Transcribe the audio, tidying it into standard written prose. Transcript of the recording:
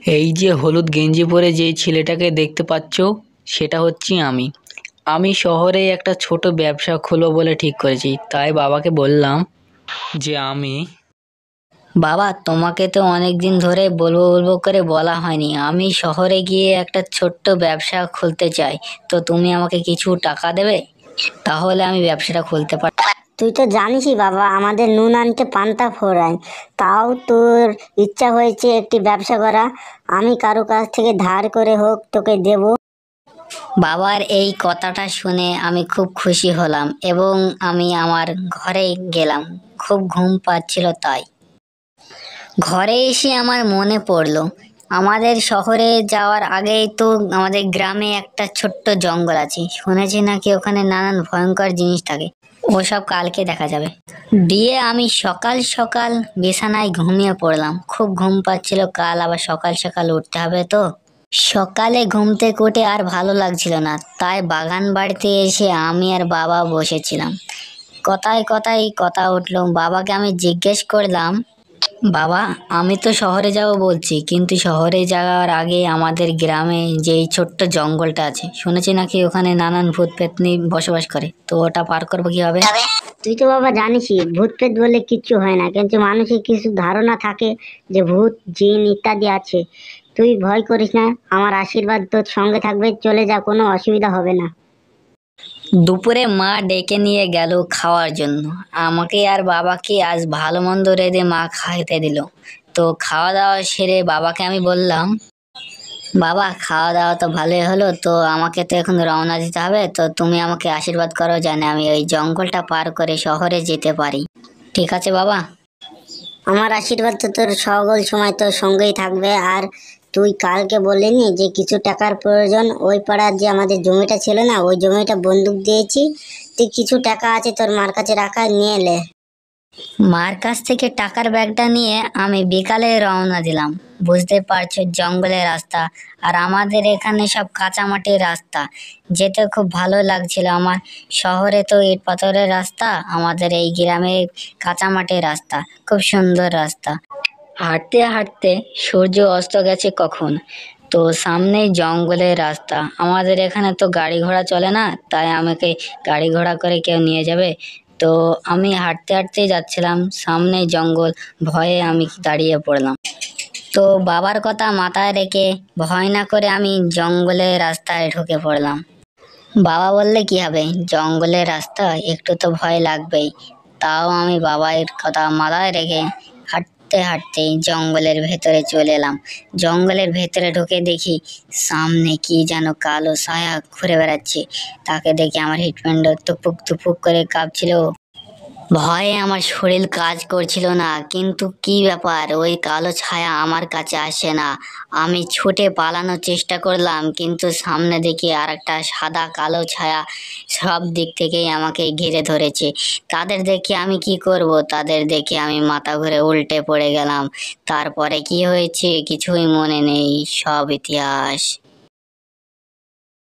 এই যে হলুদ গেঞ্জি পরে যেই ছেলেটাকে দেখতে পাচ্ছ, সেটা হচ্ছি আমি। আমি শহরে একটা ছোট ব্যবসা খুলবো বলে ঠিক করেছি, তাই বাবাকে বললাম যে বাবা, তোমাকে তো অনেক দিন ধরে বলবো বলবো করে বলা হয়নি, আমি শহরে গিয়ে একটা ছোট্ট ব্যবসা খুলতে চাই। তো তুমি আমাকে কিছু টাকা দেবে, তাহলে আমি ব্যবসাটা খুলতে পারি। তুই তো জানিসই বাবা, আমাদের নুন আনতে পান্তা ফোড়ায়। তাও তোর ইচ্ছা হয়েছে একটি ব্যবসা করা। আমি কারো কাছ থেকে ধার করে হোক তোকে দেব। বাবার এই কথাটা শুনে আমি খুব খুশি হলাম এবং আমি আমার ঘরে গেলাম। খুব ঘুম পাচ্ছিল, তাই ঘরে এসে আমার মনে পড়লো আমাদের শহরে যাওয়ার আগেই তো আমাদের গ্রামে একটা ছোট্ট জঙ্গল আছে। শুনেছি নাকি ওখানে নানান ভয়ঙ্কর জিনিস থাকে। ওসব কালকে দেখা যাবে। দিয়ে আমি সকাল সকাল বিছানায় ঘুমিয়ে পড়লাম। খুব ঘুম পাচ্ছিল, কাল আবার সকাল সকাল উঠতে হবে। তো সকালে ঘুম থেকে উঠে আর ভালো লাগছিল না, তাই বাগান বাড়িতে এসে আমি আর বাবা বসেছিলাম। কথায় কথায় কথা উঠলো। বাবাকে আমি জিজ্ঞেস করলাম, বাবা, আমি তো শহরে যাব বলছি, কিন্তু শহরে যাওয়ার আগে আমাদের গ্রামে যে এই ছোট্ট জঙ্গলটা আছে, শুনেছি নাকি ওখানে নানান ভূত পেতনি বসবাস করে। তো ওটা পার করবো কিভাবে? তুই তো বাবা জানিসই ভূত প্রেত বলে কিচ্ছু হয় না, কিন্তু মানুষের কিছু ধারণা থাকে যে ভূত জিন ইত্যাদি আছে। তুই ভয় করিস না, আমার আশীর্বাদ তোর সঙ্গে থাকবে। চলে যা, কোনো অসুবিধা হবে না। দুপুরে মা ডেকে নিয়ে গেল খাওয়ার জন্য। আমাকে আর বাবাকে আজ ভালো মন্দ রেঁধে মা খাইতে দিল। তো খাওয়া দাওয়া সেরে বাবাকে আমি বললাম, বাবা, খাওয়া দাওয়া তো ভালোই হলো, তো আমাকে তো এখন রওনা দিতে হবে। তো তুমি আমাকে আশীর্বাদ করো যেন আমি ওই জঙ্গলটা পার করে শহরে যেতে পারি। ঠিক আছে বাবা? আমার আশীর্বাদ তো তোর সকল সময় তোর সঙ্গেই থাকবে। আর তুই কালকে বললিনি যে কিছু টাকার প্রয়োজন, ওই পাড়ার যে আমাদের জমিটা ছিল না, ওই জমিটা বন্দুক দিয়েছি। তুই কিছু টাকা আছে তোর মার কাছে রাখা, নিয়ে এলে। মার কাছ থেকে টাকার ব্যাগটা নিয়ে আমি বিকালে রওনা দিলাম। বুঝতে পারছো, জঙ্গলের রাস্তা, আর আমাদের এখানে সব কাঁচা মাটির রাস্তা। যেতে খুব ভালো লাগছিল আমার। শহরে তো ইট পাথরের রাস্তা, আমাদের এই গ্রামে কাঁচা মাটির রাস্তা, খুব সুন্দর রাস্তা। হাঁটতে হাঁটতে সূর্য অস্ত গেছে কখন। তো সামনেই জঙ্গলের রাস্তা। আমাদের এখানে তো গাড়ি ঘোড়া চলে না, তাই আমাকে গাড়ি ঘোড়া করে কেউ নিয়ে যাবে? তো আমি হাঁটতে হাঁটতেই যাচ্ছিলাম, সামনে জঙ্গল। ভয়ে আমি দাঁড়িয়ে পড়লাম। তো বাবার কথা মাথায় রেখে ভয় না করে আমি জঙ্গলের রাস্তায় ঢুকে পড়লাম। বাবা বললে কি হবে, জঙ্গলের রাস্তা, একটু তো ভয় লাগবেই। তাও আমি বাবার কথা মাথায় রেখে হাঁটতে হাঁটতে জঙ্গলের ভেতরে চলে এলাম। জঙ্গলের ভেতরে ঢুকে দেখি সামনে কি যেন কালো ছায়া ঘুরে বেড়াচ্ছে। তাকে দেখে আমার হৃৎপিণ্ড তুপুক তুপুক করে কাঁপছিল। ভয়ে আমার শরীর কাজ করছিল না, কিন্তু কি ব্যাপার, ওই কালো ছায়া আমার কাছে আসে না। আমি ছুটে পালানোর চেষ্টা করলাম, কিন্তু সামনে দেখি আর একটা সাদা কালো ছায়া সব দিক থেকেই আমাকে ঘিরে ধরেছে। তাদের দেখে আমি কি করব, তাদের দেখে আমি মাথা ঘুরে উল্টে পড়ে গেলাম। তারপরে কি হয়েছে কিছুই মনে নেই, সব ইতিহাস।